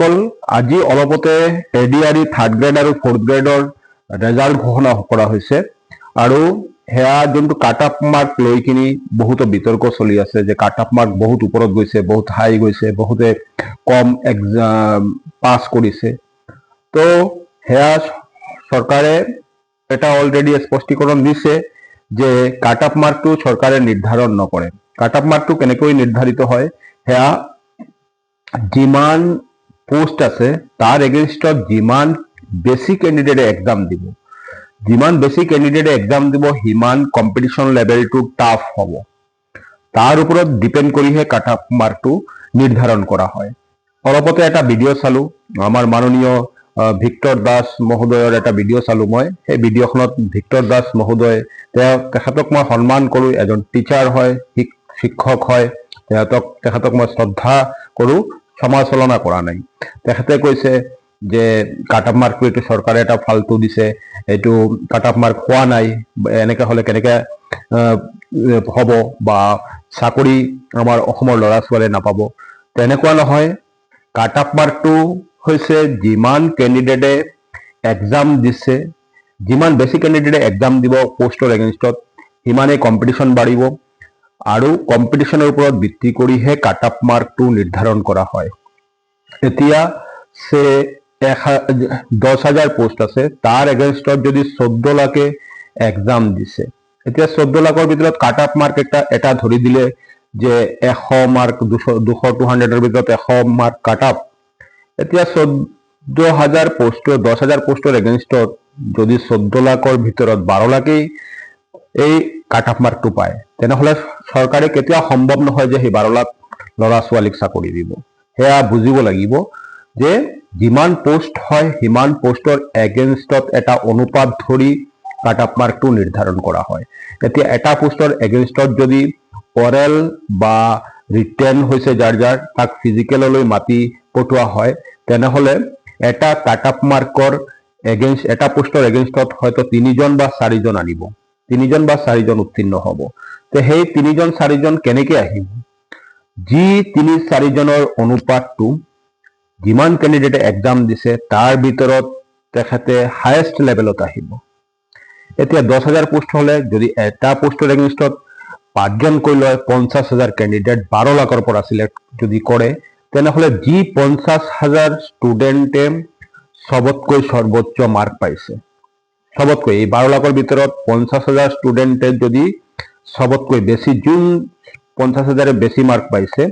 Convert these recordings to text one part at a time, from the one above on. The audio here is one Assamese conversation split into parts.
যিসকল আজি অলপতে এডিআৰই 3rd গ্ৰেড আৰু 4th গ্ৰেডৰ ৰেজাল্ট ঘোষণা কৰা হৈছে আৰু হেয়া যোনটো কাট অফ মাৰ্ক লৈ কিনি বহুত বিতৰ্ক চলি আছে যে কাট অফ মাৰ্ক বহুত ওপৰত গৈছে, বহুত হাই গৈছে, বহুতে কম পাস কৰিছে। তো হেয়া সৰকাৰে এটা অলৰেডি স্পষ্টীকৰণ দিছে যে কাট অফ মাৰ্কটো সৰকাৰে নিৰ্ধাৰণ নকৰে। কাট অফ মাৰ্কটো কেনেকৈ নিৰ্ধাৰিত হয়, হেয়া যিমান পোস্ট আছে তাৰ এগেইনষ্টত যিমান বেছি ক্যান্ডিডেটে এক্সাম দিব, যিমান বেছি ক্যান্ডিডেটে এক্সাম দিব সিমান কম্পিটিশন লেভেলটো টাফ হ'ব। তাৰ ওপৰত ডিপেন্ড কৰিহে কাট অফ মাৰ্কটো নিৰ্ধাৰণ কৰা হয়। অলপতে এটা ভিডিঅ' চালো, আমাৰ মাননীয় ভিক্টৰ দাস মহোদয়ৰ এটা ভিডিঅ' চালো মই। সেই ভিডিঅ'খনত ভিক্টৰ দাস মহোদয় তেখেতক মই সন্মান কৰোঁ, এজন টিচাৰ হয়, শিক্ষক হয়, তেখেতক মই শ্ৰদ্ধা কৰোঁ, সমালোচনা কৰা নাই। তেখেতে কৈছে যে কাট অফ মাৰ্কটো এইটো চৰকাৰে এটা ফাল্টু দিছে, এইটো কাট অফ মাৰ্ক হোৱা নাই, এনেকে হলে কেনেকে হ'ব বা চাকৰি আমাৰ অসমৰ ল'ৰা ছোৱালীয়ে নাপাব। তেনেকুৱা নহয়। কাট অফ মার্কটো হৈছে যিমান ক্যান্ডিডেটে এক্সাম দিছে, যিমান বেছি ক্যান্ডিডেটে এক্সাম দিব পোস্টৰ এগেইনষ্টত সিমানেই কম্পিটিশন বাঢ়িব আৰু কম্পিটিশনৰ ওপৰত ভিত্তি কৰিহে কাট অফ মাৰ্কটো নিৰ্ধাৰণ কৰা হয়। এতিয়া 10,000 পোস্ট আছে, তাৰ এগেইনষ্টত যদি 14 লাখে এক্সাম দিছে, এতিয়া 14 লাখৰ ভিতৰত কাট অফ মাৰ্ক এটা ধৰি দিলে যে 100 মাৰ্ক 200-200 ভিতৰত 100 মাৰ্ক কাট অফ। এতিয়া 14,000 পোস্ট, 10,000 পোস্টৰ এগেইনষ্টত যদি 14 লাখৰ ভিতৰত 12 লাখেই এই কাট অফ মাৰ্কটো পায়, তেনেহলে চৰকাৰে কেতিয়া সম্ভৱ নহয় যে সেই 12 লাখ ল'ৰা ছোৱালীক চাকৰি দিব। সেয়া বুজিব লাগিব যে যিমান পোস্ট হয় সিমান পোস্টৰ এগেইনষ্টত এটা অনুপাত ধৰি কাট অফ মাৰ্কটো নিৰ্ধাৰণ কৰা হয়। এতিয়া এটা পোস্টৰ এগেইনষ্টত যদি অৰেল বা ৰিটেন হৈছে যাৰ তাক ফিজিকেললৈ মাতি পঠোৱা হয়, তেনেহলে এটা কাট অফ মাৰ্কৰ এগেইনষ্ট এটা পোস্টৰ এগেইনষ্টত হয়তো 3জন বা 4জন আনিব, 3জন বা 4জন উত্তীৰ্ণ হ'ব। তো সেই 3জন 4জন কেনেকে আহিব? যি 3-4জনৰ অনুপাতটো যিমান ক্যান্ডিডেটে এক্সাম দিছে তাৰ ভিতৰত তেখেতে হায়েষ্ট লেভেলত আহিব। এতিয়া 10,000 পোস্ট হলে যদি এটা পোস্টৰ এগেইনষ্টত 5জনকৈ লয়, 50,000 ক্যান্ডিডেট 12 লাখৰ পৰা সিলেক্ট যদি কৰে, তেনেহলে যি 50,000 ষ্টুডেণ্টে সবতকৈ সৰ্বোচ্চ মাৰ্ক পাইছে, সবতকৈ এই 12 লাখৰ ভিতৰত 50,000 ষ্টুডেণ্টে যদি সবতকৈ বেছি যোন 50,000 বেছি মার্ক পাইছে,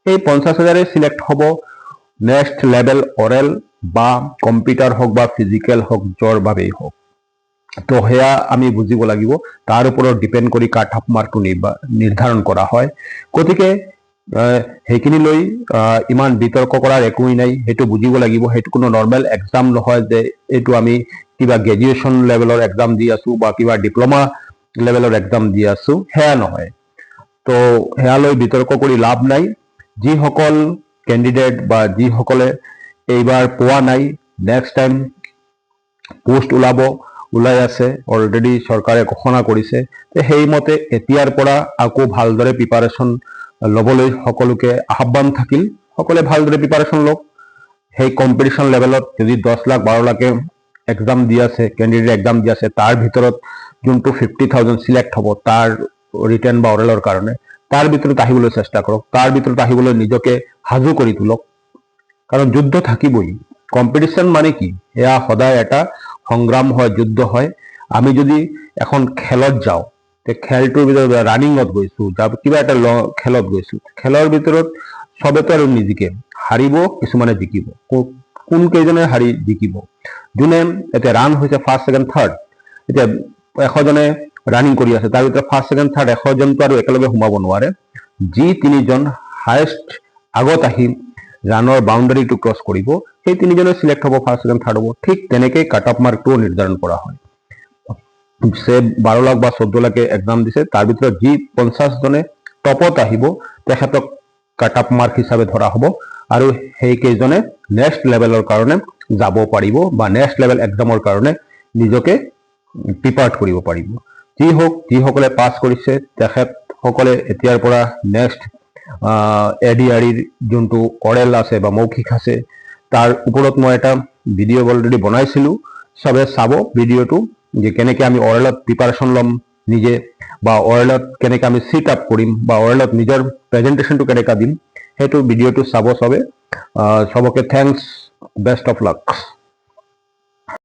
এই 50,000 সিলেক্ট হ'ব নেক্সট লেভেল অৰেল বা কম্পিউটাৰ হোক বা ফিজিকেল হোক যৰ বাবেই হোক। তো সেয়া আমি বুজিব লাগিব, তাৰ ওপৰত ডিপেন্ড কৰি কাট অফ মাৰ্কটো নিৰ্ধাৰণ কৰা হয়। গতিকে সেইখিনি লৈ ইমান বিতৰ্ক কৰাৰ একোই নাই, সেইটো বুজিব লাগিব। সেইটো কোনো নৰ্মেল এক্সাম নহয় যে এইটো আমি কিবা গ্ৰেজুৱেশ্যন লেভেলৰ এক্সাম দি আছো বা কিবা ডিপ্লোমা লেভেলৰ এক্সাম দি আছো, সেয়া নহয়। তো সেয়া লৈ বিতৰ্ক কৰি লাভ নাই। যিসকল ক্যান্ডিডেট বা যিসকলে এইবাৰ পোৱা নাই, নেক্সট টাইম পোস্ট ওলাই আছে, অলৰেডি চৰকাৰে ঘোষণা কৰিছে। সেইমতে এতিয়াৰ পৰা আকৌ ভালদৰে প্ৰিপাৰেশ্যন ল'বলৈ সকলোকে আহ্বান থাকিল। সকলোৱে ভালদৰে প্ৰিপাৰেশ্যন লওক। সেই কম্পিটিশন লেভেলত যদি 10 লাখ 12 লাখে এক্সাম দি আছে, ক্যান্ডিডেট এক্সাম দি আছে, তাৰ ভিতৰত যোনটো 50,000 সিলেক্ট হ'ব তাৰ ৰিটেন বা অৰেলৰ কাৰণে, তাৰ ভিতৰত আহিবলৈ চেষ্টা কৰক, তাৰ ভিতৰত আহিবলৈ নিজকে সাজু কৰি তোলক। কাৰণ যুদ্ধ থাকিবই। কম্পিটিশন মানে কি? এয়া সদায় এটা সংগ্ৰাম হয়, যুদ্ধ হয়। আমি যদি এখন খেলত যাওঁ, তে খেলটোৰ ভিতৰত ৰানিঙত গৈছো, কিবা এটা খেলত গৈছো, খেলৰ ভিতৰত সবেতো আৰু নিজিকে, হাৰিব, কিছুমানে জিকিব। কোন কেইজনে জিকিব? যোনে এতিয়া ৰান হৈছে ফাৰ্ষ্ট ছেকেণ্ড থাৰ্ড, এতিয়া 100জনে ৰানিং কৰি আছে, তাৰ ভিতৰত ফাৰ্ষ্ট ছেকেণ্ড থাৰ্ড 100জনটো আৰু একেলগে সোমাব নোৱাৰে। যি 3জন হায়েষ্ট আগত আহি ৰানৰ বাউণ্ডাৰীটো ক্ৰছ কৰিব, সেই 3জনে সিলেক্ট হ'ব, ফাৰ্ষ্ট ছেকেণ্ড থাৰ্ড হ'ব। ঠিক তেনেকৈ কাট অফ মাৰ্কটো নিৰ্ধাৰণ কৰা হয়। 12 লাখ বা 14 লাখে এক্সাম দিছে, তাৰ ভিতৰত যি 50জনে টপত আহিব তেখেতক কাট অফ মাৰ্ক হিচাপে ধৰা হ'ব আৰু সেই কেইজনে নেক্সট লেভেলৰ কাৰণে যাব পাৰিব বা নেক্সট লেভেল এক্সামৰ কাৰণে নিজকে প্ৰিপেয়াৰ কৰিব পাৰিব। যি হোক, যিসকলে পাছ কৰিছে তেখেতসকলে এতিয়াৰ পৰা নেক্সট এডিআৰইৰ যোনটো অৰেল আছে বা মৌখিক আছে তাৰ ওপৰত মই এটা ভিডিঅ' অলৰেডি বনাইছিলোঁ, চবে চাব ভিডিঅ'টো, যে কেনেকৈ আমি অৰেলত প্ৰিপাৰেশ্যন ল'ম নিজে, বা অৰেলত কেনেকৈ আমি চিট আপ কৰিম, বা অৰেলত নিজৰ প্ৰেজেণ্টেশ্যনটো কেনেকৈ দিম, সেইটো ভিডিঅ'টো চাব চবে। চবকে থেংকছ, বেষ্ট অফ লাক।